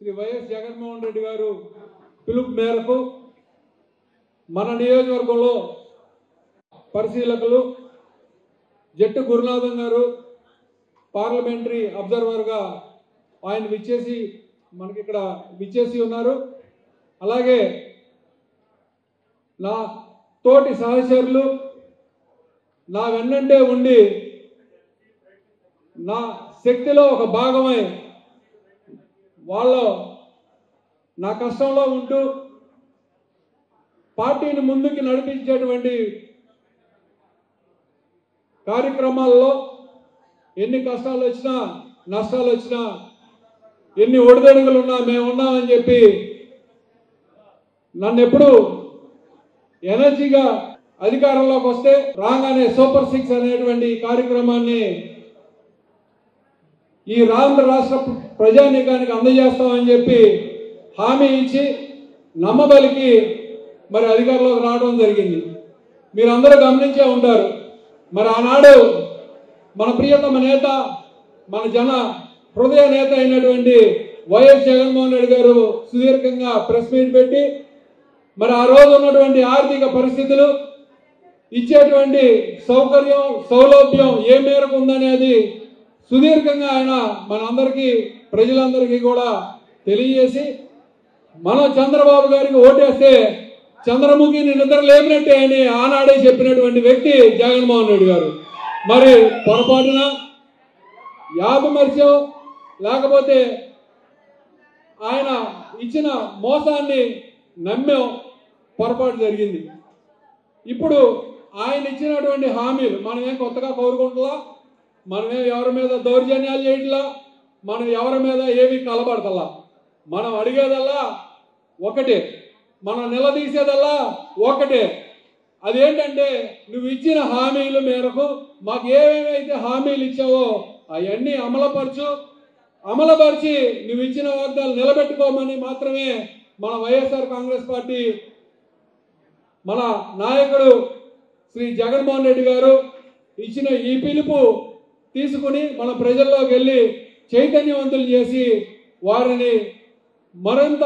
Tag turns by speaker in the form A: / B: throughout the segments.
A: Shri YS Jaganmohan Reddy గారు పిలుపు మేరకు మన నియోజకవర్గంలో పరిశీలకులు జట్టు గురునాథం గారు పార్లమెంటరీ అబ్జర్వర్గా ఆయన మనకి ఇక్కడ విచ్చేసి ఉన్నారు. అలాగే నా తోటి సహచరులు నా వెన్నంటే ఉండి నా శక్తిలో ఒక భాగమై వాళ్ళు నా కష్టంలో ఉంటూ పార్టీని ముందుకు నడిపించేటువంటి కార్యక్రమాల్లో ఎన్ని కష్టాలు వచ్చినా నష్టాలు వచ్చినా ఎన్ని ఒడిదొడుగులు ఉన్నా మేము ఉన్నామని చెప్పి నన్ను ఎప్పుడు ఎనర్జీగా అధికారంలోకి వస్తే రాగానే సూపర్ 6 అనేటువంటి కార్యక్రమాన్ని ఈ ఆంధ్ర రాష్ట్ర ప్రజానీకానికి అందజేస్తామని చెప్పి హామీ ఇచ్చి నమ్మబలికి మరి అధికారంలోకి రావడం జరిగింది. మీరందరూ గమనించే ఉంటారు. మరి ఆనాడు మన ప్రియతమ నేత మన జన హృదయ నేత అయినటువంటి వైఎస్ జగన్మోహన్ రెడ్డి గారు సుదీర్ఘంగా ప్రెస్ మీట్ పెట్టి మరి ఆ రోజు ఉన్నటువంటి ఆర్థిక పరిస్థితులు ఇచ్చేటువంటి సౌకర్యం సౌలభ్యం ఏ మేరకు ఉందనేది సుదీర్ఘంగా ఆయన మనందరికీ ప్రజలందరికీ కూడా తెలియజేసి మనం చంద్రబాబు గారికి ఓటేస్తే చంద్రముఖిని నిద్ర లేపినట్టే అని ఆనాడే చెప్పినటువంటి వ్యక్తి జగన్మోహన్ రెడ్డి గారు. మరి పొరపాటున యాపమర్చో లేకపోతే ఆయన ఇచ్చిన మోసాన్ని నమ్మే పొరపాటు జరిగింది. ఇప్పుడు ఆయన ఇచ్చినటువంటి హామీలు మనమేం కొత్తగా కోరుకుంటున్నా, మనమేం ఎవరి మీద దౌర్జన్యాలు చేయట్లా, మనం ఎవరి మీద ఏమీ కలబడతలా. మనం అడిగేదల్లా ఒకటే, మనం నిలదీసేదల్లా ఒకటే. అదేంటంటే నువ్వు ఇచ్చిన హామీల మేరకు మాకు ఏమేమైతే హామీలు ఇచ్చావో అవన్నీ అమలుపరిచి నువ్వు ఇచ్చిన వాగ్దానాలు నిలబెట్టుకోమని మాత్రమే మన వైఎస్ఆర్ కాంగ్రెస్ పార్టీ మన నాయకుడు శ్రీ జగన్మోహన్ రెడ్డి గారు ఇచ్చిన ఈ పిలుపు తీసుకుని మన ప్రజల్లోకి వెళ్ళి చైతన్యవంతులు చేసి వారిని మరింత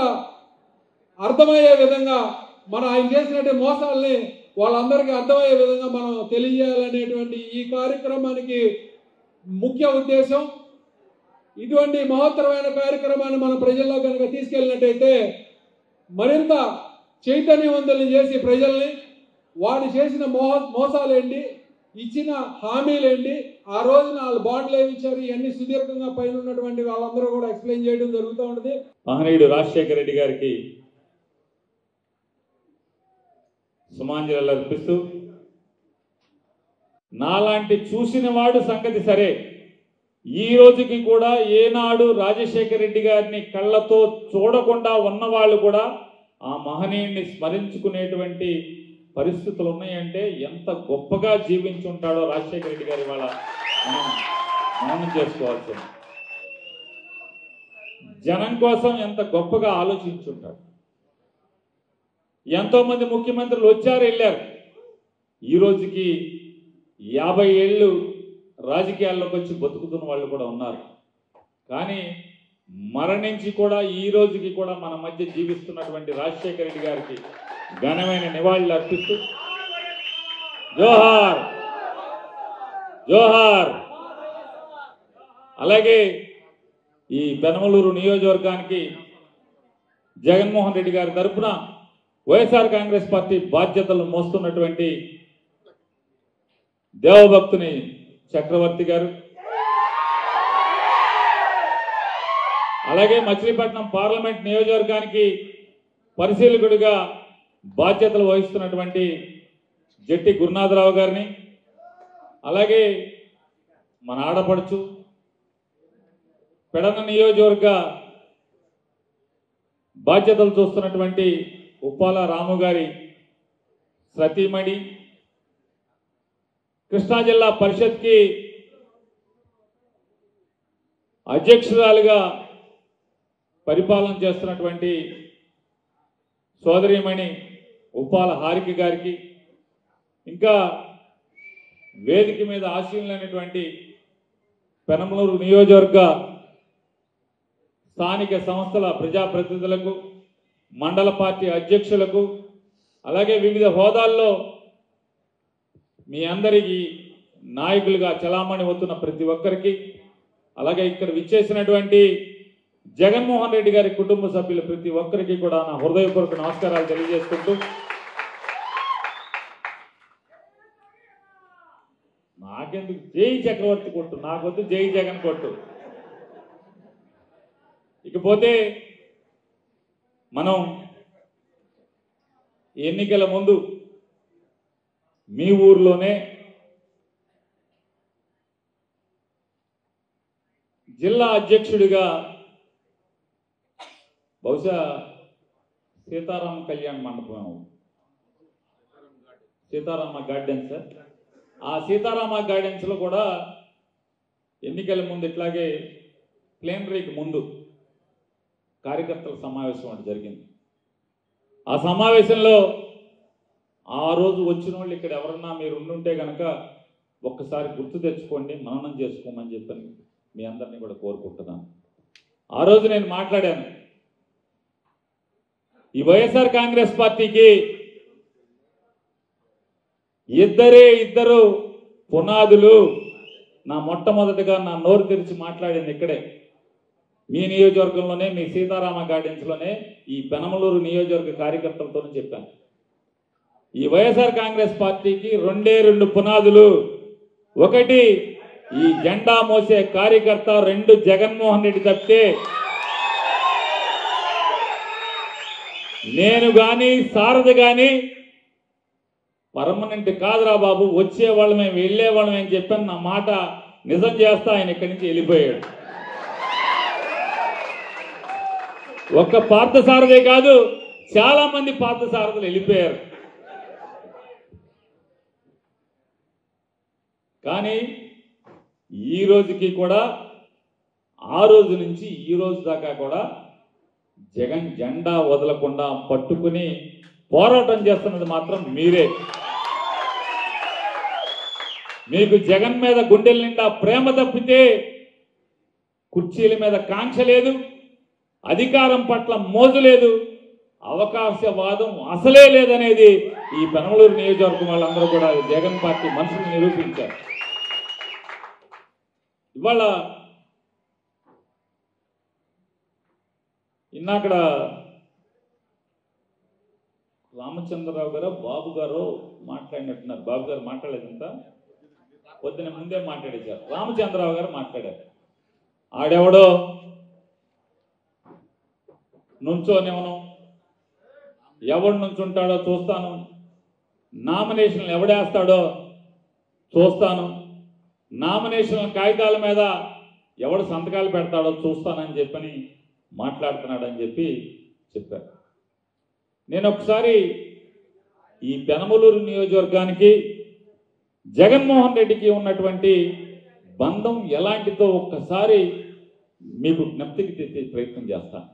A: అర్థమయ్యే విధంగా ఆయన చేసినటువంటి మోసాలని వాళ్ళందరికీ అర్థమయ్యే విధంగా మనం తెలియజేయాలనేటువంటి ఈ కార్యక్రమానికి ముఖ్య ఉద్దేశం. ఇటువంటి మహత్తరమైన కార్యక్రమాన్ని మన ప్రజల్లో కనుక తీసుకెళ్ళినట్టయితే మరింత చైతన్యవంతులు చేసి ప్రజల్ని వాడు చేసిన మోసాలేంటి, ఇచ్చిన హామీలేంటి, ఆ రోజున వాళ్ళు బాండ్లు ఏమి ఇచ్చారు, ఇవన్నీ సుదీర్ఘంగా పైన ఉన్నటువంటి వాళ్ళందరూ కూడా ఎక్స్ప్లెయిన్ చేయడం జరుగుతూ ఉంటుంది.
B: మహనీయుడు రాజశేఖర రెడ్డి గారికి సుమాంజలి అర్పిస్తూ నాలాంటి చూసిన వాడు సంగతి సరే, ఈ రోజుకి కూడా ఏనాడు రాజశేఖర రెడ్డి గారిని కళ్ళతో చూడకుండా ఉన్నవాళ్ళు కూడా ఆ మహనీయుడిని స్మరించుకునేటువంటి పరిస్థితులు ఉన్నాయంటే ఎంత గొప్పగా జీవించి ఉంటాడో రాజశేఖర రెడ్డి గారి వాళ్ళ మనం చేసుకోవాల్సింది. జనం కోసం ఎంత గొప్పగా ఆలోచించుంటాడు. ఎంతో మంది ముఖ్యమంత్రులు వచ్చారు వెళ్ళారు. ఈ రోజుకి 50 ఏళ్ళు రాజకీయాల్లోకి వచ్చి బతుకుతున్న వాళ్ళు కూడా ఉన్నారు. కానీ మరణించి కూడా ఈ రోజుకి కూడా మన మధ్య జీవిస్తున్నటువంటి రాజశేఖర రెడ్డి గారికి ఘనమైన నివాళులు అర్పిస్తూ జోహార్ జోహార్. అలాగే ఈ పెనమలూరు నియోజకవర్గానికి జగన్మోహన్ రెడ్డి గారి తరఫున వైఎస్ఆర్ కాంగ్రెస్ పార్టీ బాధ్యతలు మోస్తున్నటువంటి దేవభక్తుని చక్రవర్తి గారు, అలాగే మచిలీపట్నం పార్లమెంట్ నియోజకవర్గానికి పరిశీలకుడిగా బాధ్యతలు వహిస్తున్నటువంటి జట్టి గురునాథరావు గారిని, అలాగే మన ఆడపడుచు పెడన నియోజకవర్గ బాధ్యతలు చూస్తున్నటువంటి ఉప్పాల రాము గారి సతీమణి, కృష్ణా జిల్లా పరిషత్కి అధ్యక్షురాలుగా పరిపాలన చేస్తున్నటువంటి సోదరీమణి ఉప్పాల హారిక గారికి, ఇంకా వేదిక మీద ఆశీనులైనటువంటి పెనమలూరు నియోజకవర్గ స్థానిక సంస్థల ప్రజాప్రతినిధులకు, మండల పార్టీ అధ్యక్షులకు, అలాగే వివిధ హోదాల్లో మీ అందరికీ నాయకులుగా చలామణి అవుతున్న ప్రతి ఒక్కరికి, అలాగే ఇక్కడ విచ్చేసినటువంటి జగన్మోహన్ రెడ్డి గారి కుటుంబ సభ్యులు ప్రతి ఒక్కరికి కూడా నా హృదయపూర్వక నమస్కారాలు తెలియజేసుకుంటూ, నాకెందుకు జై చక్రవర్తి కొట్టు, నాకొద్దు జై జగన్ కొట్టు. ఇకపోతే మనం ఎన్నికల ముందు మీ ఊర్లోనే జిల్లా అధ్యక్షుడిగా బహుశా సీతారామ కళ్యాణ్ మండపం, సీతారామ గార్డెన్స్ సార్, ఆ సీతారామ గార్డెన్స్లో కూడా ఎన్నికల ముందు ఇట్లాగే ప్లేనరీకి ముందు కార్యకర్తల సమావేశం ఒకటి జరిగింది. ఆ సమావేశంలో ఆ రోజు వచ్చిన వాళ్ళు ఇక్కడ ఎవరన్నా మీరు ఉండుంటే కనుక ఒక్కసారి గుర్తు తెచ్చుకోండి, మననం చేసుకోమని చెప్పని మీ అందరినీ కూడా కోరుకుంటున్నాను. ఆ రోజు నేను మాట్లాడాను, ఈ వైఎస్ఆర్ కాంగ్రెస్ పార్టీకి ఇద్దరు పునాదులు. నా మొట్టమొదటిగా నా నోరు తెరిచి మాట్లాడింది ఇక్కడే, మీ నియోజకవర్గంలోనే, మీ సీతారామ గార్డెన్స్లోనే, ఈ పెనమలూరు నియోజకవర్గ కార్యకర్తలతోనే చెప్పాను. ఈ వైఎస్ఆర్ కాంగ్రెస్ పార్టీకి రెండు పునాదులు. ఒకటి ఈ జెండా మోసే కార్యకర్త, రెండు జగన్మోహన్ రెడ్డి తప్పితే నేను కానీ సారథి కానీ పర్మనెంట్ కాదురా బాబు, వచ్చేవాళ్ళమే వెళ్ళేవాళ్ళమే అని చెప్పాను. నా మాట నిజం చేస్తా ఆయన ఇక్కడి నుంచి వెళ్ళిపోయాడు. ఒక్క పార్థసారథే కాదు, చాలా మంది పార్థసారథులు వెళ్ళిపోయారు. కానీ ఈ రోజుకి కూడా, ఆ రోజు నుంచి ఈ రోజు దాకా కూడా జగన్ జెండా వదలకుండా పట్టుకుని పోరాటం చేస్తున్నది మాత్రం మీరే. మీకు జగన్ మీద గుండెల నిండా ప్రేమ తప్పితే కుర్చీల మీద కాంక్ష లేదు, అధికారం పట్ల మోజు లేదు, అవకాశవాదం అసలే లేదనేది ఈ పెనమలూరు నియోజకవర్గం వాళ్ళందరూ కూడా జగన్ పార్టీ మనుషులు నిరూపించారు. ఇవాళ ఇన్నాక్కడ రామచంద్రరావు గారు బాబు గారు మాట్లాడినట్టున్నారు. బాబు గారు మాట్లాడలేదంతా, పొద్దున ముందే మాట్లాడేశారు. రామచంద్రరావు గారు మాట్లాడారు. ఆడెవడో నుంచోనివ్వను, ఎవడు నుంచుంటాడో చూస్తాను, నామినేషన్లు ఎవడేస్తాడో చూస్తాను, నామినేషన్ల కాగితాల మీద ఎవడు సంతకాలు పెడతాడో చూస్తానని చెప్పని మాట్లాడుతున్నాడని చెప్పి చెప్పారు. నేను ఒకసారి ఈ పెనమలూరు నియోజకవర్గానికి జగన్మోహన్ రెడ్డికి ఉన్నటువంటి బంధం ఎలాంటిదో ఒక్కసారి మీకు జ్ఞప్తికి తెచ్చే ప్రయత్నం చేస్తాను.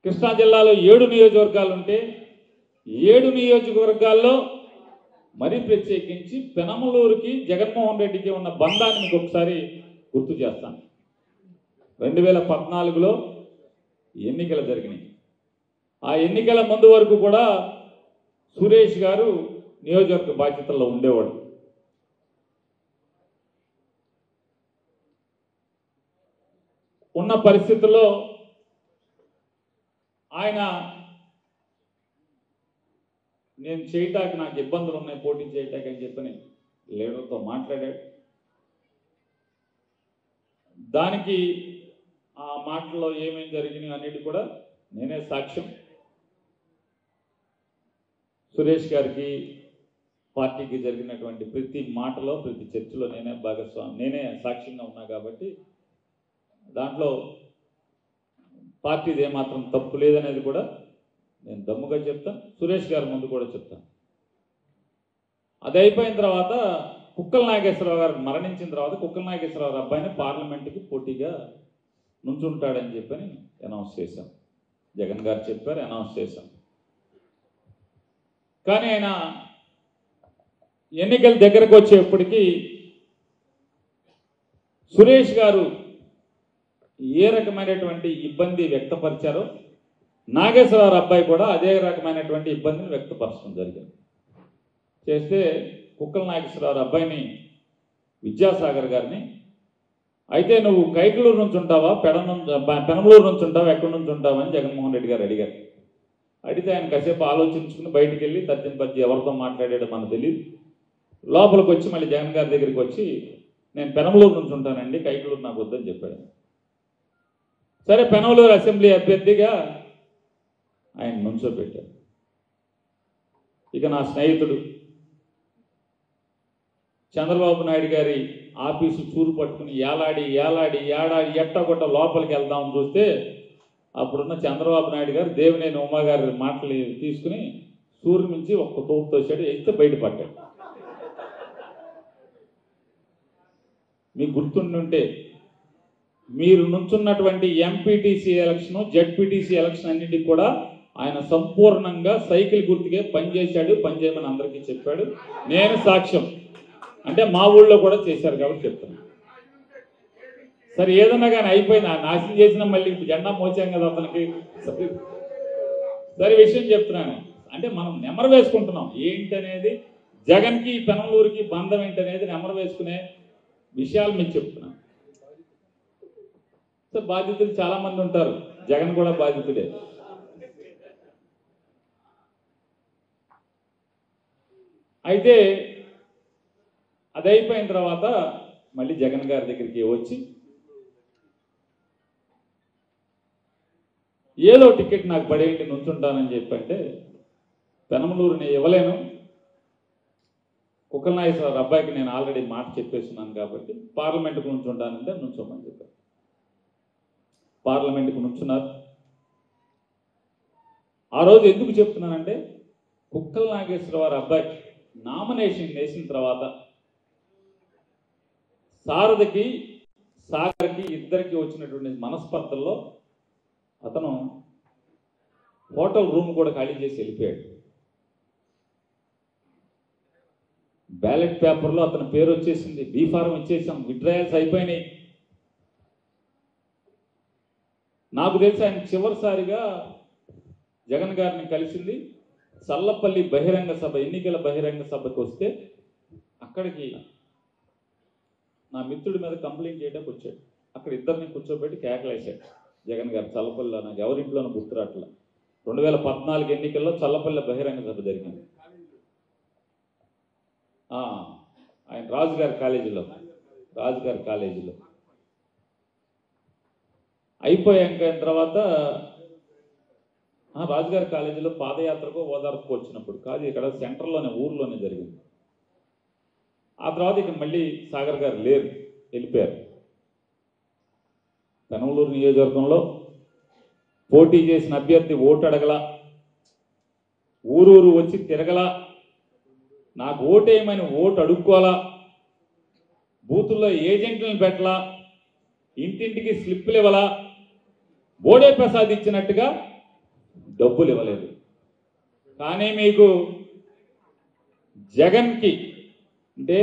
B: కృష్ణా జిల్లాలో 7 నియోజకవర్గాలు ఉంటే 7 నియోజకవర్గాల్లో మరీ ప్రత్యేకించి పెనమలూరుకి జగన్మోహన్ రెడ్డికి ఉన్న బంధాన్ని మీకు ఒకసారి గుర్తు చేస్తాను. 2014లో ఎన్నికలు జరిగినాయి. ఆ ఎన్నికల ముందు వరకు కూడా సురేష్ గారు నియోజకవర్గ బాధ్యతల్లో ఉండేవాడు. ఉన్న పరిస్థితుల్లో ఆయన నేను చేయటానికి నాకు ఇబ్బందులు ఉన్నాయి, పోటీ చేయటానికి అని చెప్పని లీడర్తో మాట్లాడాడు. దానికి ఆ మాటల్లో ఏమేమి జరిగినాయి అనేది కూడా నేనే సాక్ష్యం. సురేష్ గారికి పార్టీకి జరిగినటువంటి ప్రతి మాటలో, ప్రతి చర్చలో నేనే సాక్ష్యంగా ఉన్నా కాబట్టి దాంట్లో పార్టీది ఏమాత్రం తప్పు లేదనేది కూడా నేను దమ్ముగా చెప్తాను. సురేష్ గారి ముందు కూడా చెప్తాను. అది అయిపోయిన తర్వాత కుక్కల నాగేశ్వరరావు గారు మరణించిన తర్వాత కుక్కల నాగేశ్వరరావు గారు అబ్బాయిని పార్లమెంటుకి పోటీగా నుంచుంటాడని చెప్పని అనౌన్స్ చేశాం. జగన్ గారు చెప్పారు, అనౌన్స్ చేశాం. కానీ ఆయన ఎన్నికల దగ్గరకు వచ్చేప్పటికీ సురేష్ గారు ఏ రకమైనటువంటి ఇబ్బంది వ్యక్తపరిచారో నాగేశ్వరరావు అబ్బాయి కూడా అదే రకమైనటువంటి ఇబ్బందిని వ్యక్తపరచడం జరిగింది. చేస్తే కుక్కల నాగేశ్వరరావు అబ్బాయిని విద్యాసాగర్ గారిని, అయితే నువ్వు కైకలూరు నుంచి ఉంటావా పెనమలూరు నుంచి ఉంటావా ఎక్కడి నుంచి ఉంటావా అని జగన్మోహన్ రెడ్డి గారు అడిగారు. అడిగితే ఆయన కాసేపు ఆలోచించుకుని బయటికి వెళ్ళి తర్జన పద్ది ఎవరితో మాట్లాడాడో మనకు తెలియదు. లోపలికి వచ్చి మళ్ళీ జగన్ గారి దగ్గరికి వచ్చి నేను పెనమలూరు నుంచి ఉంటానండి, కైకలూరు నాకు వద్దని చెప్పాడు. సరే, పెనమలూరు అసెంబ్లీ అభ్యర్థిగా ఆయన నుంచోబెట్టారు. ఇక నా స్నేహితుడు చంద్రబాబు నాయుడు గారి ఆఫీసు చూరు పట్టుకుని ఏలాడి ఎట్టగొట్ట లోపలికి వెళ్దామని చూస్తే అప్పుడున్న చంద్రబాబు నాయుడు గారు దేవినేని ఉమా గారి మాటలు తీసుకుని సూర్యు నుంచి ఒక్క తోపు తోసాడు, వేస్తే బయటపడ్డాడు. మీకు గుర్తుండుంటే మీరు నుంచున్నటువంటి ఎంపీటీసీ ఎలక్షన్, జెడ్పీటీసీ ఎలక్షన్ అన్నింటికి కూడా ఆయన సంపూర్ణంగా సైకిల్ గుర్తుకే పనిచేశాడు, పనిచేయమని అందరికీ చెప్పాడు. నేను సాక్ష్యం, అంటే మా ఊళ్ళో కూడా చేశారు కాబట్టి చెప్తున్నాను. సరే, ఏదన్నా కానీ అయిపోయింది, నాశనం చేసినా మళ్ళీ జెండా మోసాం కదా అతనికి. సరే, విషయం చెప్తున్నాను, అంటే మనం నెమరు వేసుకుంటున్నాం ఏంటనేది, జగన్కి పెనమలూరుకి బంధం ఏంటనేది నెమరు వేసుకునే విషయాలు మీకు చెప్తున్నాను. సో బాధితులు చాలా మంది ఉంటారు, జగన్ కూడా బాధితుడే. అయితే అది అయిపోయిన తర్వాత మళ్ళీ జగన్ గారి దగ్గరికి వచ్చి ఏదో టికెట్ నాకు పడేయండి నుంచుంటానని చెప్పంటే, పెనమలూరుని ఇవ్వలేను, కుక్కల నాగేశ్వరరావు అబ్బాయికి నేను ఆల్రెడీ మాట చెప్పేస్తున్నాను కాబట్టి పార్లమెంటుకు నుంచుంటానంటే నుంచోమని చెప్పారు. పార్లమెంటుకు నుంచున్నారు. ఆ రోజు ఎందుకు చెప్తున్నానంటే, కుక్కల నాగేశ్వరరావు అబ్బాయి నామినేషన్ వేసిన తర్వాత సారథికి సాగర్కి ఇద్దరికి వచ్చినటువంటి మనస్పర్ధల్లో అతను హోటల్ రూమ్ కూడా ఖాళీ చేసి వెళ్ళిపోయాడు. బ్యాలెట్ పేపర్లో అతని పేరు వచ్చేసింది, బీ ఫారం ఇచ్చేసాం, విత్డ్రాయల్స్ అయిపోయినాయి. నాకు తెలిసి ఆయన చివరిసారిగా జగన్ గారిని కలిసింది చల్లపల్లి బహిరంగ సభ, ఎన్నికల బహిరంగ సభకు వస్తే అక్కడికి నా మిత్రుడి మీద కంప్లైంట్ చేయడానికి వచ్చాడు. అక్కడ ఇద్దరిని కూర్చోబెట్టి కేకలేశాడు జగన్ గారు. చల్లపల్లిలో నాకు ఎవరింట్లోనూ గుర్తురాట్ల. 2014 ఎన్నికల్లో చల్లపల్లి బహిరంగ సభ జరిగింది. ఆయన రాజుగారి కాలేజీలో అయిపోయాక తర్వాత రాజుగారి కాలేజీలో పాదయాత్రకు ఓదార్పుకు వచ్చినప్పుడు కాదు, ఇక్కడ సెంటర్లోనే ఊర్లోనే జరిగింది. ఆ తర్వాత ఇక మళ్ళీ సాగర్ గారు లేరు, వెళ్ళిపోయారు. పెనమలూరు నియోజకవర్గంలో పోటీ చేసిన అభ్యర్థి ఓటు అడగల, ఊరూరు వచ్చి తిరగల, నాకు ఓటేయమని ఓటు అడుక్కోవాలా, బూతుల్లో ఏజెంట్లను పెట్టలా, ఇంటింటికి స్లిప్పులు ఇవ్వాలా, బోడే ప్రసాద్ ఇచ్చినట్టుగా డబ్బులు ఇవ్వలేదు. కానీ మీకు జగన్కి అంటే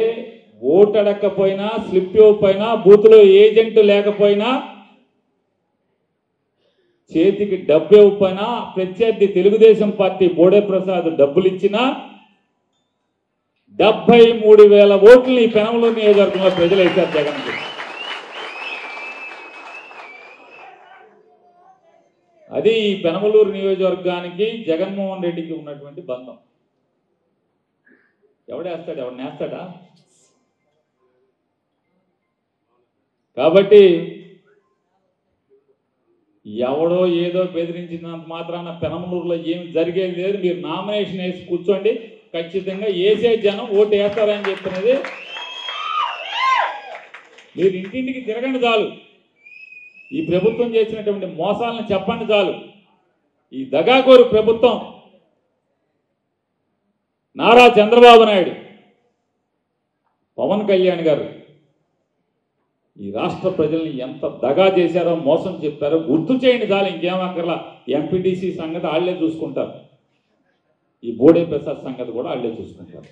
B: ఓటు అడగకపోయినా, స్లిప్ ఇవ్వకపోయినా, బూతులో ఏజెంట్ లేకపోయినా, చేతికి డబ్బు ఇవ్వకపోయినా, ప్రత్యర్థి తెలుగుదేశం పార్టీ బోడే ప్రసాద్ డబ్బులు ఇచ్చినా 73,000 ఓట్లు ఈ పెనమలూరు నియోజకవర్గంలో ప్రజలు వేశారు జగన్కి. అది ఈ పెనమలూరు నియోజకవర్గానికి జగన్మోహన్ రెడ్డికి ఉన్నటువంటి బంధం. ఎవడేస్తాడు, ఎవడు నేస్తాడా? కాబట్టి ఎవడో ఏదో బెదిరించినంత మాత్రాన పెనమలూరులో ఏమి జరిగేది లేదు. మీరు నామినేషన్ వేసి కూర్చోండి, ఖచ్చితంగా వేసే జనం ఓటు వేస్తారని చెప్తున్నది. మీరు ఇంటింటికి తిరగండి చాలు, ఈ ప్రభుత్వం చేసినటువంటి మోసాలను చెప్పండి చాలు. ఈ దగాకోరు ప్రభుత్వం, నారా చంద్రబాబు నాయుడు, పవన్ కళ్యాణ్ గారు ఈ రాష్ట్ర ప్రజల్ని ఎంత దగా చేశారో, మోసం చెప్పారో గుర్తు చేయండి చాలు. ఇంకేమక్కర్లా. ఎంపీటీసీ సంగతి వాళ్ళే చూసుకుంటారు, ఈ బోడే ప్రసాద్ సంగతి కూడా వాళ్ళే చూసుకుంటారు,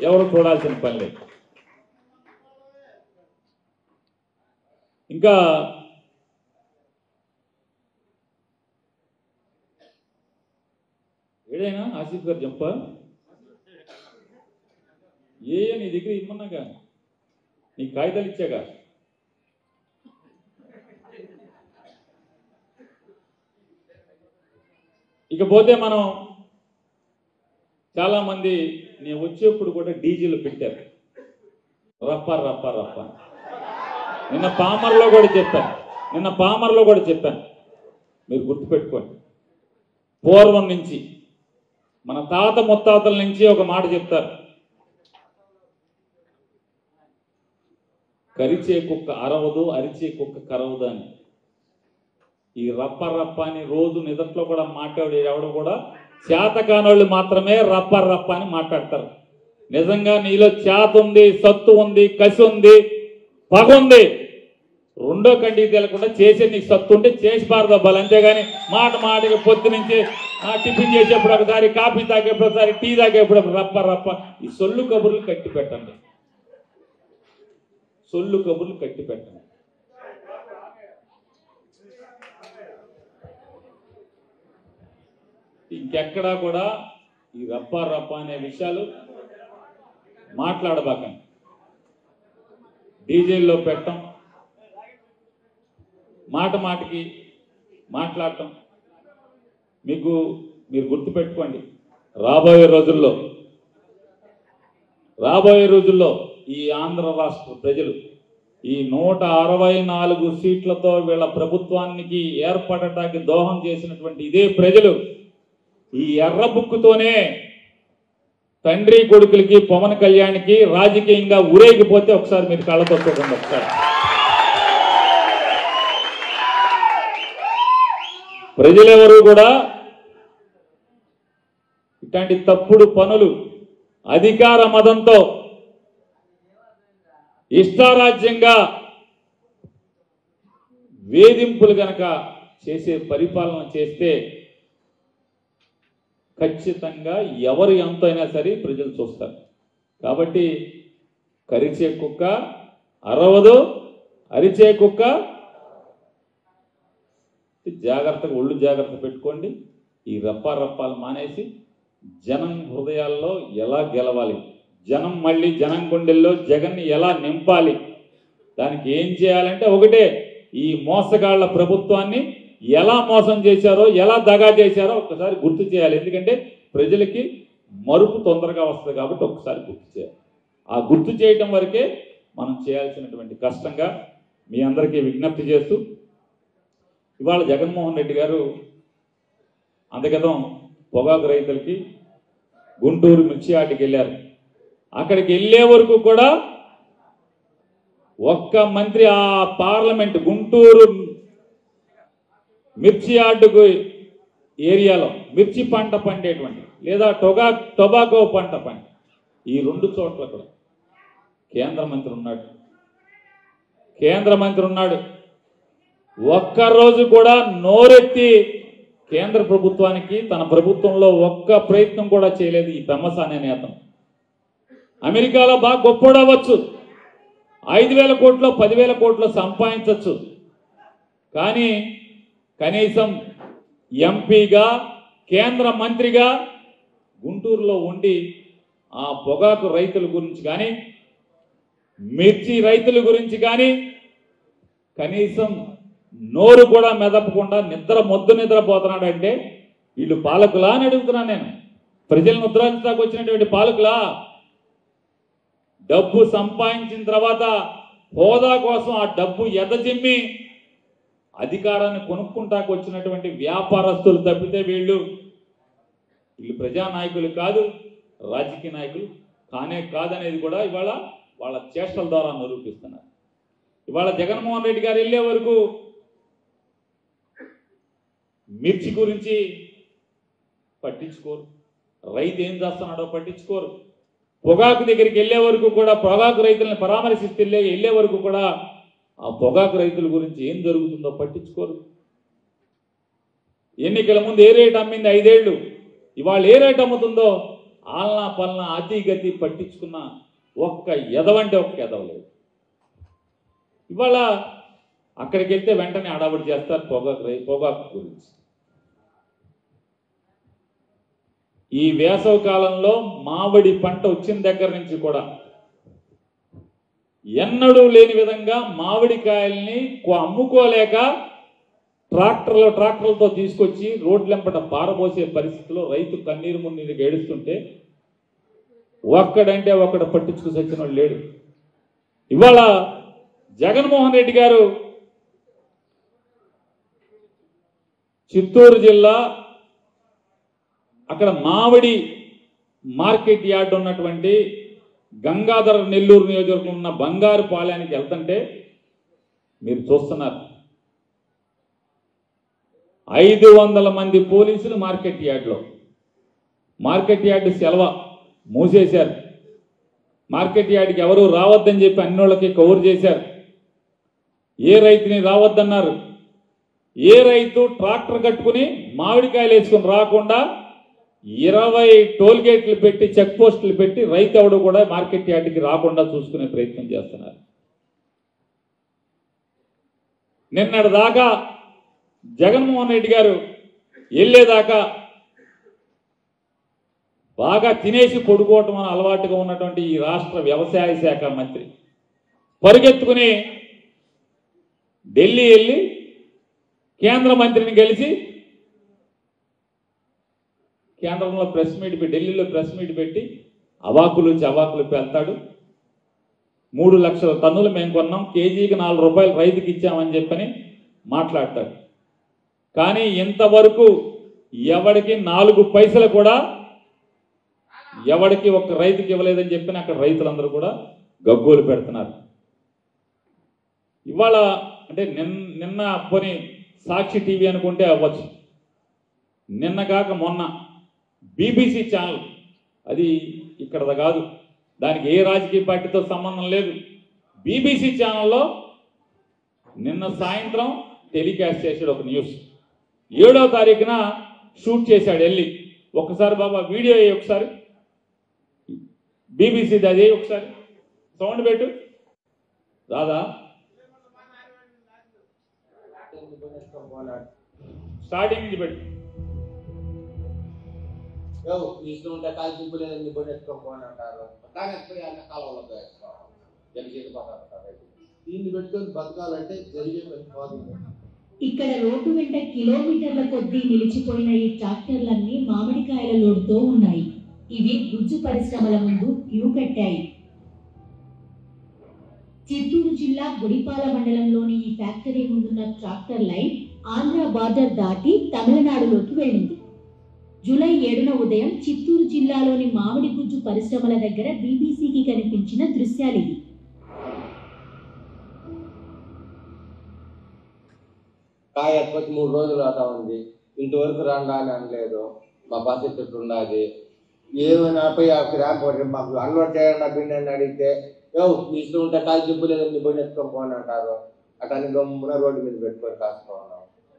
B: ఎవరు చూడాల్సిన పని లేదు. ఇంకా ఏడైనా ఆసిఫ్ గారు చెప్ప నీ దగ్గర ఇమ్మన్నాగా నీ కాగితాలు ఇచ్చాగా ఇకపోతే మనం చాలా మంది నేను వచ్చేప్పుడు కూడా డీజీలు పెట్టారు రప్ప రప్ప రప్ప నిన్న పామర్లో కూడా చెప్పాను మీరు గుర్తుపెట్టుకోండి పూర్వం నుంచి మన తాత ముత్తాతల నుంచి ఒక మాట చెప్తారు కరిచే కుక్క అరవదు అరిచే కుక్క కరవదు అని ఈ రప్ప రప్ప అని రోజు నిదట్లో కూడా మాట్లాడే ఎవడు కూడా చేతకానోళ్ళు మాత్రమే రప్ప రప్ప అని మాట్లాడతారు నిజంగా నీలో చేత ఉంది సత్తు ఉంది కసి ఉంది పగ ఉంది రెండో కంటికి తెలకుండా చేసే నీకు సత్తు ఉంటే చేసి పారదబ్బాలి అంతేగాని మాటకి పొద్దు నుంచి టిఫిన్ చేసేప్పుడు ఒకసారి కాఫీ తాగేప్పుడు ఒకసారి టీ తాగేప్పుడు రప్ప రప్ప ఈ సొల్లు కబుర్లు కట్టి పెట్టండి ఇంకెక్కడా కూడా ఈ రప్ప రప్ప అనే విషయాలు మాట్లాడబాకండి డీజేల్లో పెట్టడం మాటకి మాట్లాడటం మీరు గుర్తుపెట్టుకోండి రాబోయే రోజుల్లో ఈ ఆంధ్ర రాష్ట్ర ప్రజలు ఈ 164 సీట్లతో వీళ్ళ ప్రభుత్వానికి ఏర్పడటానికి దోహం చేసినటువంటి ఇదే ప్రజలు ఈ ఎర్ర బుక్కుతోనే తండ్రి కొడుకులకి పవన్ కళ్యాణ్కి రాజకీయంగా ఊరేగిపోతే ఒకసారి మీరు కళ్ళతో చూడండి ఒకసారి ప్రజలెవరూ కూడా ఇట్లాంటి తప్పుడు పనులు అధికార మదంతో ఇష్టారాజ్యంగా వేధింపులు గనక చేసే పరిపాలన చేస్తే ఖచ్చితంగా ఎవరు ఎంతైనా సరే ప్రజలు చూస్తారు కాబట్టి కరిచే కుక్క అరవదు అరిచే కుక్క జాగ్రత్తగా ఒళ్ళు జాగ్రత్త పెట్టుకోండి ఈ రప్పాలు మానేసి జనం హృదయాల్లో ఎలా గెలవాలి జనం గుండెల్లో జగన్ని ఎలా నింపాలి దానికి ఏం చేయాలంటే ఒకటే ఈ మోసగాళ్ల ప్రభుత్వాన్ని ఎలా మోసం చేశారో ఎలా దగా చేశారో ఒక్కసారి గుర్తు చేయాలి ఎందుకంటే ప్రజలకి మరుపు తొందరగా వస్తుంది కాబట్టి ఒక్కసారి గుర్తు చేయాలి ఆ గుర్తు చేయటం వరకే మనం చేయాల్సినటువంటి కష్టంగా మీ అందరికీ విజ్ఞప్తి చేస్తూ ఇవాళ జగన్మోహన్ రెడ్డి గారు అంతగతం పొగాకు రైతులకి గుంటూరు మిర్చి యార్డుకి వెళ్ళారు అక్కడికి వెళ్ళే వరకు కూడా ఒక్క మంత్రి ఆ పార్లమెంట్ గుంటూరు మిర్చి యార్డుకు ఏరియాలో మిర్చి పంట పండేటువంటి లేదా టొబాకో పంట పంట ఈ 2 చోట్ల కూడా కేంద్ర మంత్రి ఉన్నాడు ఒక్కరోజు కూడా నోరెత్తి కేంద్ర ప్రభుత్వానికి తన ప్రభుత్వంలో ఒక్క ప్రయత్నం కూడా చేయలేదు ఈ పెమ్మస అనే నేత అమెరికాలో బాగా గొప్పోడవచ్చు 5,000 కోట్లు 10,000 కోట్లు సంపాదించవచ్చు కానీ కనీసం ఎంపీగా కేంద్ర మంత్రిగా గుంటూరులో ఉండి ఆ పొగాకు రైతుల గురించి కానీ మిర్చి రైతుల గురించి కానీ కనీసం నోరు కూడా మెదపకుండా నిద్రపోతున్నాడంటే వీళ్ళు పాలకులా అని అడుగుతున్నాను నేను ప్రజలను ఉద్ధరించడానికి వచ్చినటువంటి పాలకులా డబ్బు సంపాదించిన తర్వాత హోదా కోసం ఆ డబ్బు ఎదజిమ్మి అధికారాన్ని కొనుక్కుంటాకు వచ్చినటువంటి వ్యాపారస్తులు తప్పితే వీళ్ళు ప్రజానాయకులు కాదు రాజకీయ నాయకులు కాదనేది కూడా ఇవాళ వాళ్ళ చేష్టల ద్వారా నిరూపిస్తున్నారు ఇవాళ జగన్మోహన్ రెడ్డి గారు వెళ్ళే వరకు మిర్చి గురించి పట్టించుకోరు రైతు ఏం చేస్తున్నాడో పట్టించుకోరు పొగాకు దగ్గరికి వెళ్ళే వరకు కూడా పొగాకు రైతులను పరామర్శిస్తే వెళ్ళే వరకు కూడా ఆ పొగాకు రైతుల గురించి ఏం జరుగుతుందో పట్టించుకోరు ఎన్నికల ముందు ఏ రేటు అమ్మింది 5 ఏళ్ళు ఇవాళ ఏ రేటు అమ్ముతుందో ఆలనా పలనా అతి గతి పట్టించుకున్న ఒక్క ఎదవంటే ఒక్క ఎదవలేదు ఇవాళ అక్కడికి వెళ్తే వెంటనే అడావుడి చేస్తారు పొగాకు గురించి ఈ వేసవి కాలంలో మామిడి పంట వచ్చిన దగ్గర నుంచి కూడా ఎన్నడూ లేని విధంగా మామిడికాయల్ని అమ్ముకోలేక ట్రాక్టర్లతో తీసుకొచ్చి రోడ్లెంపట పారబోసే పరిస్థితిలో రైతు కన్నీరు మున్నీరు ఏడుస్తుంటే ఒక్కడంటే ఒక్కడు పట్టించుకు సచ్చిన వాడు లేడు. ఇవాళ జగన్మోహన్ రెడ్డి గారు చిత్తూరు జిల్లా అక్కడ మామిడి మార్కెట్ యార్డ్ ఉన్నటువంటి గంగాధర నెల్లూరు నియోజకవర్గం ఉన్న బంగారు పాలెనికి వెళ్తుంటే మీరు చూస్తున్నారు 500 మంది పోలీసులు మార్కెట్ యార్డ్లో. మార్కెట్ యార్డ్ సెలవ మూసేశారు. మార్కెట్ యార్డ్కి ఎవరు రావద్దని చెప్పి అన్నోళ్ళకి కవర్ చేశారు. ఏ రైతుని రావద్దన్నారు. ఏ రైతు ట్రాక్టర్ కట్టుకుని మామిడికాయలు వేసుకుని రాకుండా 20 టోల్ గేట్లు పెట్టి చెక్ పోస్టులు పెట్టి రైతు ఎవడు కూడా మార్కెట్ యార్డ్కి రాకుండా చూసుకునే ప్రయత్నం చేస్తున్నారు. నిన్నటి దాకా జగన్మోహన్ రెడ్డి గారు వెళ్ళేదాకా బాగా తినేసి పడుకోవటం అని అలవాటుగా ఉన్నటువంటి ఈ రాష్ట్ర వ్యవసాయ శాఖ మంత్రి పరిగెత్తుకుని ఢిల్లీ వెళ్ళి కేంద్ర మంత్రిని కలిసి కేంద్రంలో ఢిల్లీలో ప్రెస్ మీట్ పెట్టి అవాకులు చవాకులు వెళ్తాడు. 3 లక్షల టన్నులు మేము కొన్నాం, కేజీకి 4 రూపాయలు రైతుకి ఇచ్చామని చెప్పని మాట్లాడతాడు. కానీ ఇంతవరకు ఎవరికి 4 పైసలు కూడా ఎవరికి ఒక రైతుకి ఇవ్వలేదని చెప్పిన అక్కడ రైతులందరూ కూడా గగ్గోలు పెడుతున్నారు. ఇవాళ అంటే నిన్న పోనీ సాక్షి టీవీ అనుకుంటే అవ్వచ్చు, నిన్న కాక మొన్న బీబీసీ ఛానల్, అది ఇక్కడది కాదు, దానికి ఏ రాజకీయ పార్టీతో సంబంధం లేదు, బీబీసీ ఛానల్లో నిన్న సాయంత్రం టెలికాస్ట్ చేశాడు ఒక న్యూస్. 7వ తారీఖున షూట్ చేశాడు వెళ్ళి. ఒకసారి బాబా వీడియో ఒకసారి బీబీసీది అదే ఒకసారి సౌండ్ పెట్టు రాదా, స్టార్టింగ్ నుంచి పెట్టు.
C: ఇష్టం ఉంటే కాలు చింపు లేదని కొనేసుకోమని అంటారు. తాగకపోయి అన్న కాలంలో దీన్ని పెట్టుకొని బతకాలంటే జరిగే కాదు.
D: ఇక్కడ రోడ్డు వెంట కిలోమీటర్ల కొద్దీ నిలిచిపోయిన ఈ ట్రాక్టర్లన్నీ మామిడికాయల లోడుతో ఉన్నాయి. ఇవి గుజ్జు పరిశ్రమల ముందు క్యూ కట్టాయి. చిత్తూరు జిల్లా గుడిపాల మండలంలోని ఈ ఫ్యాక్టరీ ముందున్న ట్రాక్టర్ లైన్ ఆంధ్ర బార్డర్ దాటి తమిళనాడులోకి వెళ్ళింది. జూలై 7న ఉదయం చిత్తూరు జిల్లాలోని మామిడి గుజ్జు పరిశ్రమల దగ్గర బీబీసీకి కనిపించిన దృశ్యాలివి.
C: కాయ ఎత్తుకొచ్చి 3 రోజులు అవుతా ఉంది, ఇంతవరకు రండా అని అనలేదు. మా బాధ్యత ఉన్నది ఏమైనా పోయి ర్యాంప్ మాకు అన్లోడ్ చేయండి పిండి అని అడిగితే మీ ఇష్టం ఉంటే కాలు చింపు లేదని బండి ఎత్తుకోమని అంటారు. అట్లా గమ్మున రోడ్డు మీద పెట్టుకొని కాసుకోవాలి.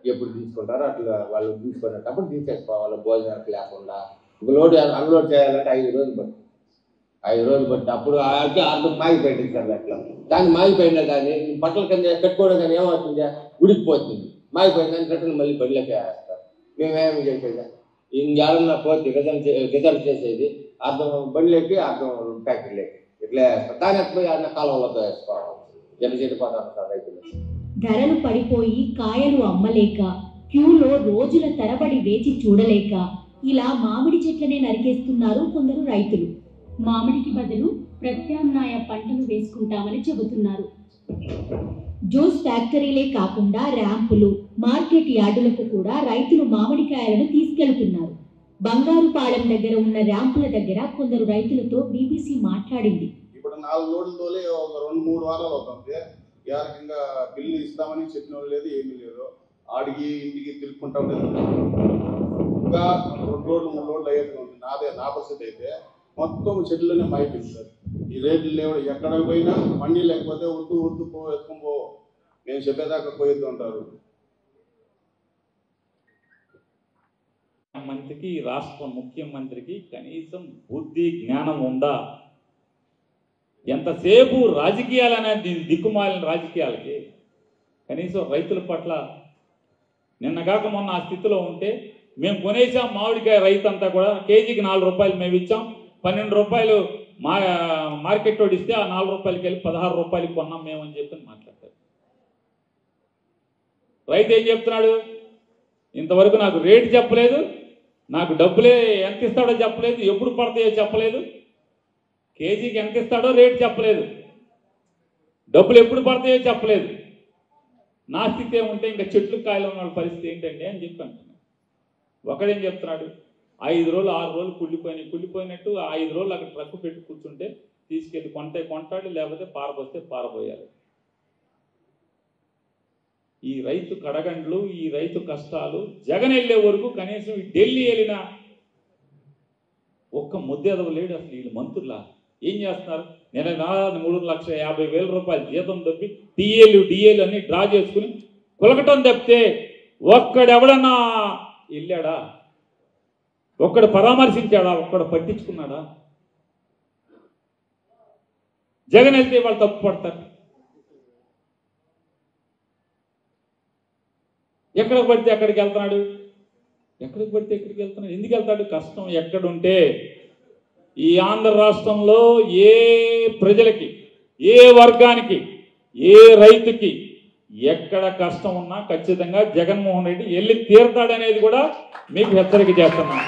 C: ఎప్పుడు తీసుకుంటారో అట్లా వాళ్ళు తీసుకునేటప్పుడు తీసేసుకోవాలి, భోజనానికి లేకుండా. లోడ్ అన్లోడ్ చేయాలంటే 5 రోజులు పడుతుంది. 5 రోజులు పట్టి అప్పుడు అర్థం మాగిపోయింది సార్. అట్లా దాన్ని మాగిపోయినా కానీ బట్టల కింద కట్టుకోవడం కానీ ఏమవుతుంది, ఉడికిపోతుంది. మాగిపోయిందని రిటర్న్ మళ్ళీ బండిలోకి వేస్తారు. మేమేమి చేసేది ఇంకేమన్నా పోతే రిజర్వ్ చేసేది అర్థం బండిలోకి అర్థం ఫ్యాక్టరీలోకి ఇట్లా వేస్తారు. దాని పోయి అన్న కాలంలో వేసుకోవాలి. చెడిపోతాను సార్ రైతులు.
D: ధరలు పడిపోయి కాయలు అమ్మలేక క్యూలో రోజుల తరబడి వేచి చూడలేక ఇలా మామిడి చెట్లనే నరికేస్తున్నారు కొందరు రైతులు. మామిడికి బదులు ప్రత్యామ్నాయ పంటలు వేసుకుంటామని చెబుతున్నారు. జ్యూస్ ఫ్యాక్టరీలే కాకుండా ర్యాంపులు, మార్కెట్ యార్డులకు కూడా రైతులు మామిడికాయలను తీసుకెళ్తున్నారు. బంగారుపాలెం దగ్గర ఉన్న ర్యాంపుల దగ్గర కొందరు రైతులతో బీబీసీ మాట్లాడింది.
E: ఇప్పుడు 4 లోడ్లతోలే ఒక 2-3 వారాలు అవుతుంది. ఏ రకంగా బిల్లు ఇస్తామని చెప్పిన వాళ్ళు లేదు, ఏమీ లేదు. ఆడికి ఇంటికి తిరుక్కుంటా ఉండేది. ఇంకా 2 లోడ్లు 3 లోడ్లు అయ్యేది ఉంది. నా పరిస్థితి అయితే మొత్తం చెట్లనే మాయిపిస్తారు. ఈ రేట్లు లేవు. ఎక్కడ పోయినా మండి లేకపోతే వద్దు పో ఎత్తుకొని పో, నేను చెప్పేదాకా పోయేది ఉంటారు.
B: మంత్రికి, రాష్ట్ర ముఖ్యమంత్రికి కనీసం బుద్ధి జ్ఞానం ఉందా? ఎంతసేపు రాజకీయాలనేది దిక్కుమాలిన రాజకీయాలకి కనీసం రైతుల పట్ల నిన్నగాక మొన్న ఆ స్థితిలో ఉంటే మేము కొనేసాం మామిడికాయ రైతు అంతా కూడా కేజీకి 4 రూపాయలు మేము ఇచ్చాం, 12 రూపాయలు మార్కెట్ వాడు ఇస్తే ఆ 4 రూపాయలకి వెళ్ళి 16 రూపాయలకి కొన్నాం మేము అని చెప్పి మాట్లాడతారు. రైతు ఏం చెప్తున్నాడు, ఇంతవరకు నాకు రేటు చెప్పలేదు, నాకు డబ్బులే ఎంత ఇస్తాడో చెప్పలేదు, ఎప్పుడు పడతాయో చెప్పలేదు, కేజీకి ఎంత ఇస్తాడో రేటు చెప్పలేదు, డబ్బులు ఎప్పుడు పడతాయో చెప్పలేదు. నా స్థితి ఏముంటే ఇంకా చెట్లు కాయలు ఉన్న వాళ్ళ పరిస్థితి ఏంటండి అని చెప్పి అంటున్నాడు. ఒకడేం చెప్తున్నాడు, 5 రోజులు 6 రోజులు కుళ్ళిపోయినట్టు 5 రోజులు అక్కడ ట్రక్కు పెట్టి కూర్చుంటే తీసుకెళ్ళి కొంటాడు, లేకపోతే పారబోస్తే పారబోయాలి. ఈ రైతు కడగండ్లు, ఈ రైతు కష్టాలు జగన్ వెళ్ళే వరకు కనీసం ఢిల్లీ వెళ్ళిన ఒక్క ముద్దెదవ లేడు. అసలు వీళ్ళు మంత్రులా ఏం చేస్తున్నారు, నెల 3,50,000 రూపాయలు జీతం తప్పి డిఏలు అన్ని డ్రా చేసుకుని కులకటం తప్పితే ఒక్కడెవడన్నా వెళ్ళాడా, ఒక్కడు పరామర్శించాడా, ఒక్కడు పట్టించుకున్నాడా? జగన్ వెళ్తే వాళ్ళు తప్పు పడతారు. ఎక్కడికి పడితే అక్కడికి వెళ్తున్నాడు, ఎక్కడికి పడితే ఎక్కడికి వెళ్తున్నాడు, ఎందుకు వెళ్తాడు? కష్టం ఎక్కడుంటే ఈ ఆంధ్ర రాష్ట్రంలో ఏ ప్రజలకి, ఏ వర్గానికి, ఏ రైతుకి ఎక్కడ కష్టం ఉన్నా ఖచ్చితంగా జగన్మోహన్ రెడ్డి వెళ్ళి తీరుతాడనేది కూడా మీకు హెచ్చరిక చేస్తున్నాను.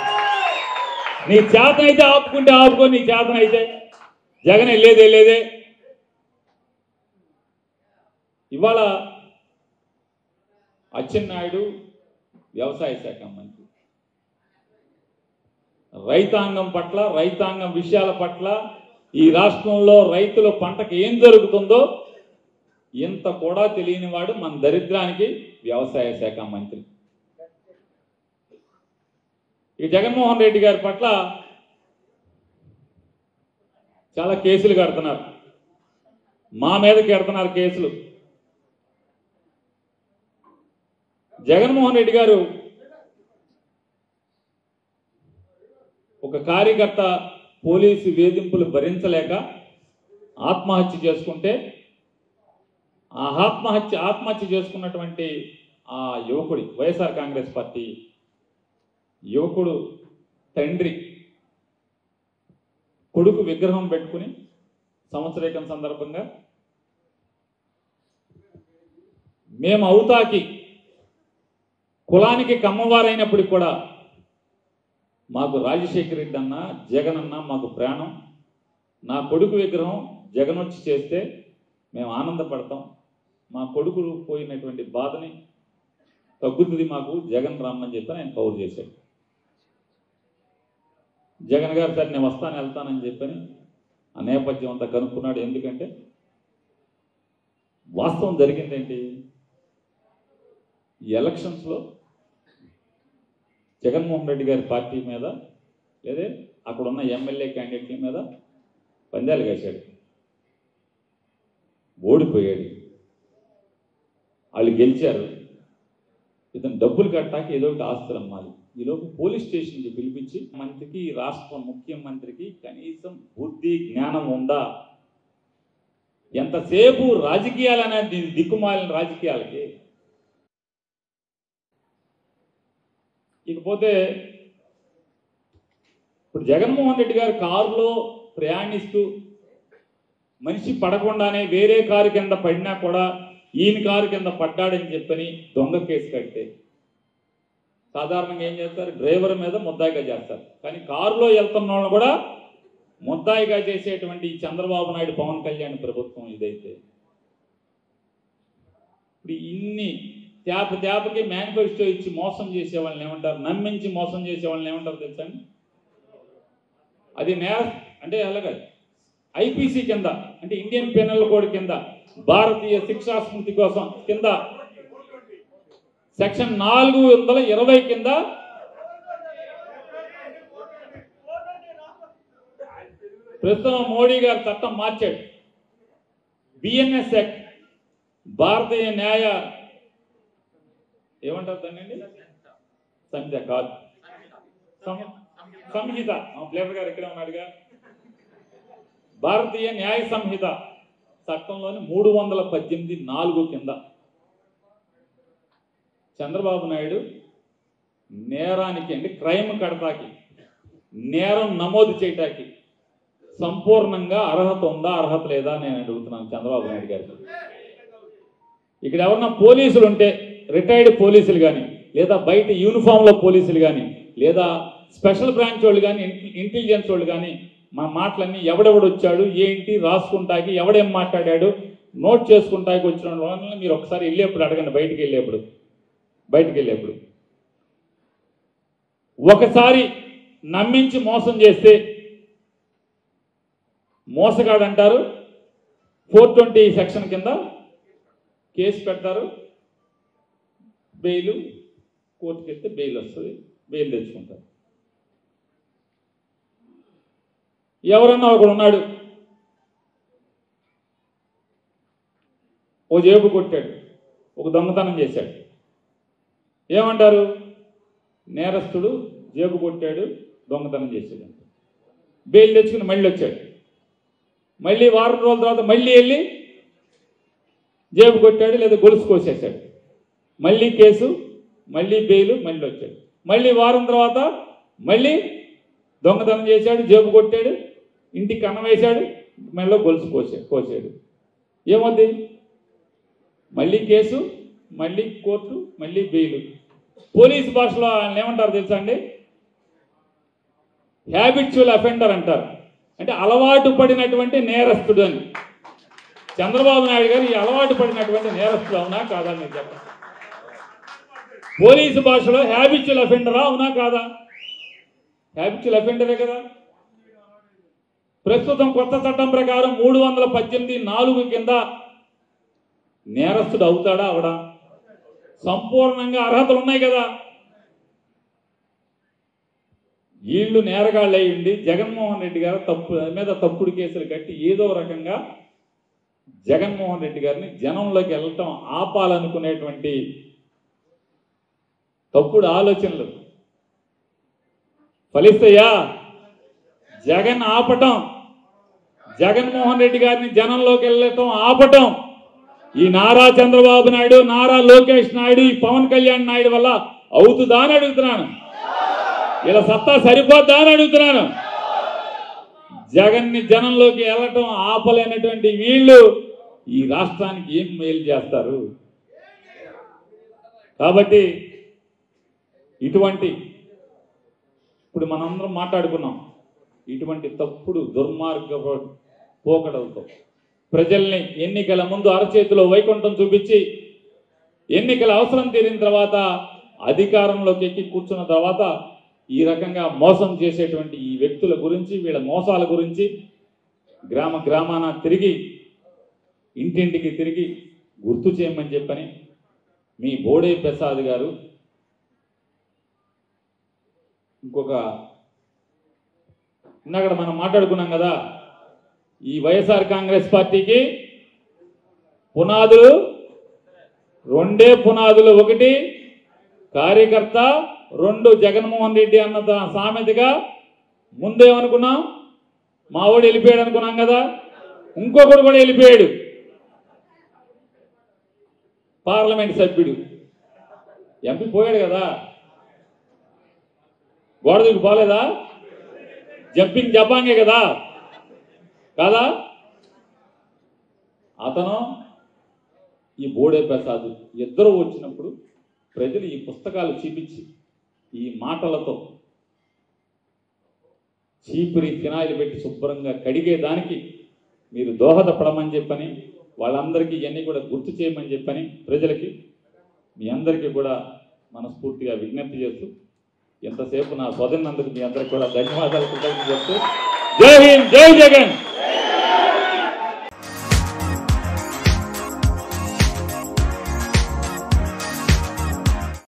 B: నీ చేతనైతే ఆపుకుంటే ఆపుకో, నీ చేతనైతే జగన్ వెళ్ళేదే. ఇవాళ అచ్చెన్నాయుడు వ్యవసాయ శాఖ మంత్రి, రైతాంగం పట్ల, రైతాంగం విషయాల పట్ల, ఈ రాష్ట్రంలో రైతుల పంటకు ఏం జరుగుతుందో ఇంత కూడా తెలియని వాడు మన దరిద్రానికి వ్యవసాయ శాఖ మంత్రి. ఈ జగన్మోహన్ రెడ్డి గారి పట్ల చాలా కేసులు కడుతున్నారు, మా మీదకి కడుతున్నారు కేసులు. జగన్మోహన్ రెడ్డి గారు ఒక కార్యకర్త పోలీసు వేధింపులు భరించలేక ఆత్మహత్య చేసుకుంటే ఆ ఆత్మహత్య చేసుకున్నటువంటి ఆ యువకుడి, వైఎస్ఆర్ కాంగ్రెస్ పార్టీ యువకుడు తండ్రి కొడుకు విగ్రహం పెట్టుకుని సంవత్సరీకం సందర్భంగా మేము అవుతాకి కులానికి కమ్మవారైనప్పటికి కూడా మాకు రాజశేఖర రెడ్డి అన్న, జగన్ అన్న మాకు ప్రాణం, నా కొడుకు విగ్రహం జగన్ వచ్చి చేస్తే మేము ఆనందపడతాం, మా కొడుకు పోయినటువంటి బాధని తగ్గుతుంది మాకు జగన్ రమ్మని చెప్పి ఆయన కౌరు చేశాడు. జగన్ గారు సరే నేను వెళ్తానని చెప్పని ఆ నేపథ్యం అంతా కనుక్కున్నాడు. ఎందుకంటే వాస్తవం జరిగిందేంటి, ఈ ఎలక్షన్స్లో జగన్మోహన్ రెడ్డి గారి పార్టీ మీద లేదా అక్కడున్న ఎమ్మెల్యే క్యాండిడేట్ల మీద పందాలు కాశాడు, ఓడిపోయాడు, వాళ్ళు గెలిచారు. ఇతను డబ్బులు కట్టాక ఏదో ఒకటి ఆస్తులు అమ్మాలి. ఈలోపు పోలీస్ స్టేషన్కి పిలిపించి మంత్రికి, రాష్ట్ర ముఖ్యమంత్రికి కనీసం బుద్ధి జ్ఞానం ఉందా? ఎంతసేపు రాజకీయాలనేది దిక్కుమాలిన రాజకీయాలకి. ఇకపోతే ఇప్పుడు జగన్మోహన్ రెడ్డి గారు కారులో ప్రయాణిస్తూ మనిషి పడకుండానే వేరే కారు కింద పడినా కూడా ఈయన కారు కింద పడ్డాడని చెప్పని దొంగ కేసు కడితే సాధారణంగా ఏం చేస్తారు, డ్రైవర్ మీద ముద్దాయిగా చేస్తారు. కానీ కారులో వెళ్తున్న వాళ్ళని కూడా ముద్దాయిగా చేసేటువంటి చంద్రబాబు నాయుడు, పవన్ కళ్యాణ్ ప్రభుత్వం ఇదైతే ఇప్పుడు ఇన్ని తేపకి మేనిఫెస్టో ఇచ్చి మోసం చేసే వాళ్ళని ఏమంటారు, నమ్మించి మోసం చేసే వాళ్ళని ఏమంటారు తెలుసండి? అది నేరం. అంటే అలాగే ఐపీసీ కింద, అంటే ఇండియన్ పెనల్ కోడ్ కింద, భారతీయ శిక్షా స్మృతి కోసం కింద సెక్షన్ 420 కింద ప్రస్తుతం మోడీ గారు చట్టం మార్చాడు. బిఎన్ఎస్ యాక్ట్, భారతీయ న్యాయ ఏమంటారు దాన్ని, సంహిత కాదు, సంహిత. ఫ్లేవర్ గారు ఇక్కడే ఉన్నాడుగా. భారతీయ న్యాయ సంహిత చట్టంలోని 318(4) కింద చంద్రబాబు నాయుడు నేరానికి అంటే క్రైమ్ కడతాకి నేరం నమోదు చేయటానికి సంపూర్ణంగా అర్హత ఉందా అర్హత లేదా నేను అడుగుతున్నాను చంద్రబాబు నాయుడు గారికి. ఇక్కడ ఎవరన్నా పోలీసులు ఉంటే రిటైర్డ్ పోలీసులు కానీ లేదా బయట యూనిఫామ్లో పోలీసులు కానీ లేదా స్పెషల్ బ్రాంచ్ వాళ్ళు కానీ ఇంటెలిజెన్స్ వాళ్ళు కానీ మా మాటలన్నీ ఎవడెవడు వచ్చాడు ఏంటి రాసుకుంటాకి ఎవడేం మాట్లాడాడు నోట్ చేసుకుంటాకి వచ్చిన వాళ్ళని మీరు ఒకసారి వెళ్ళేప్పుడు అడగండి. బయటికి వెళ్ళేప్పుడు ఒకసారి నమ్మించి మోసం చేస్తే మోసగాడంటారు 420 సెక్షన్ కింద కేసు పెడతారు, బెయిల్ కోర్టుకి వెళ్తే బెయిల్ వస్తుంది, బెయిల్ తెచ్చుకుంటారు. ఎవరన్నా ఒకడు ఉన్నాడు ఓ జేబు కొట్టాడు, ఒక దొంగతనం చేశాడు, ఏమంటారు? నేరస్తుడు జేబు కొట్టాడు, దొంగతనం చేశాడు. బెయిల్ తెచ్చుకుని మళ్ళీ వచ్చాడు, మళ్ళీ వారం రోజుల తర్వాత మళ్ళీ వెళ్ళి జేబు కొట్టాడు లేదా గొలుసు కోసేశాడు, మళ్ళీ కేసు, మళ్ళీ బెయిల్, మళ్ళీ వచ్చాడు. మళ్ళీ వారం తర్వాత మళ్ళీ దొంగతనం చేశాడు, జేబు కొట్టాడు, ఇంటికి కన్నం వేశాడు, మళ్ళీ గొలుసు కోసాడు. ఏమవుద్ది? మళ్ళీ కేసు, మళ్ళీ కోర్టు, మళ్ళీ బెయిల్. పోలీసు భాషలో ఆయన ఏమంటారు తెలుసా అండి? హ్యాబిచువల్ అఫెండర్ అంటారు. అంటే అలవాటు పడినటువంటి నేరస్తుడు అని. చంద్రబాబు నాయుడు గారు ఈ అలవాటు పడినటువంటి నేరస్తుడు అవునా కాదా మీరు చెప్పండి. పోలీసు భాషలో హ్యాబిచువల్ అఫెండరా అవునా కాదా? హ్యాబిచువల్ అఫెండరే కదా. ప్రస్తుతం కొత్త చట్టం ప్రకారం 318(4) కింద నేరస్తుడు అవుతాడా అవడా? సంపూర్ణంగా అర్హతలు ఉన్నాయి కదా. వీళ్ళు నేరగాళ్ళు అయ్యింది జగన్మోహన్ రెడ్డి గారు తప్పుడు కేసులు కట్టి ఏదో రకంగా జగన్మోహన్ రెడ్డి గారిని జనంలోకి వెళ్ళటం ఆపాలనుకునేటువంటి తప్పుడు ఆలోచనలు ఫలిస్తాయా? జగన్ ఆపటం, జగన్మోహన్ రెడ్డి గారిని జనంలోకి వెళ్ళటం ఆపటం ఈ నారా చంద్రబాబు నాయుడు, నారా లోకేష్ నాయుడు, ఈ పవన్ కళ్యాణ్ నాయుడు వల్ల అవుతుందా అని అడుగుతున్నాను. ఇలా సత్తా సరిపోద్దా అని అడుగుతున్నాను. జగన్ని జనంలోకి వెళ్ళటం ఆపలేనటువంటి వీళ్ళు ఈ రాష్ట్రానికి ఏం మేలు చేస్తారు? కాబట్టి ఇప్పుడు మనందరం మాట్లాడుకున్నాం, ఇటువంటి తప్పుడు దుర్మార్గ పోకడలతో ప్రజల్ని ఎన్నికల ముందు అరచేతిలో వైకుంఠం చూపించి ఎన్నికల అవసరం తీరిన తర్వాత అధికారంలోకి ఎక్కి కూర్చున్న తర్వాత ఈ రకంగా మోసం చేసేటువంటి ఈ వ్యక్తుల గురించి, వీళ్ళ మోసాల గురించి గ్రామాన తిరిగి ఇంటింటికి తిరిగి గుర్తు చేయమని చెప్పని మీ బోడే ప్రసాద్ గారు ఇందాక మనం మాట్లాడుకున్నాం కదా, ఈ వైఎస్ఆర్ కాంగ్రెస్ పార్టీకి పునాదులు రెండే పునాదులు. ఒకటి కార్యకర్త, రెండు జగన్మోహన్ రెడ్డి అన్న సామెతగా ముందేమనుకున్నాం, మావాడు వెళ్ళిపోయాడు అనుకున్నాం కదా, ఇంకొకడు కూడా వెళ్ళిపోయాడు, పార్లమెంట్ సభ్యుడు ఎంపీ పోయాడు కదా. గోడ దూకి పోలేదా? జంపింగ్ జపాంగే కదా కాదా? అతను ఈ బోడే ప్రసాద్ ఇద్దరు వచ్చినప్పుడు ప్రజలు ఈ పుస్తకాలు చూపించి ఈ మాటలతో చీపురి ఫినాయిల్ పెట్టి శుభ్రంగా కడిగేదానికి మీరు దోహదపడమని చెప్పని వాళ్ళందరికీ ఇవన్నీ కూడా గుర్తు చేయమని చెప్పని ప్రజలకి మీ అందరికీ కూడా మనస్ఫూర్తిగా విజ్ఞప్తి చేస్తూ ఎంతసేపు నా సోదరునందుకు మీ అందరికీ కూడా ధన్యవాదాలు కృతజ్ఞతలు చెప్తూ జై హింద్, జై జగన్.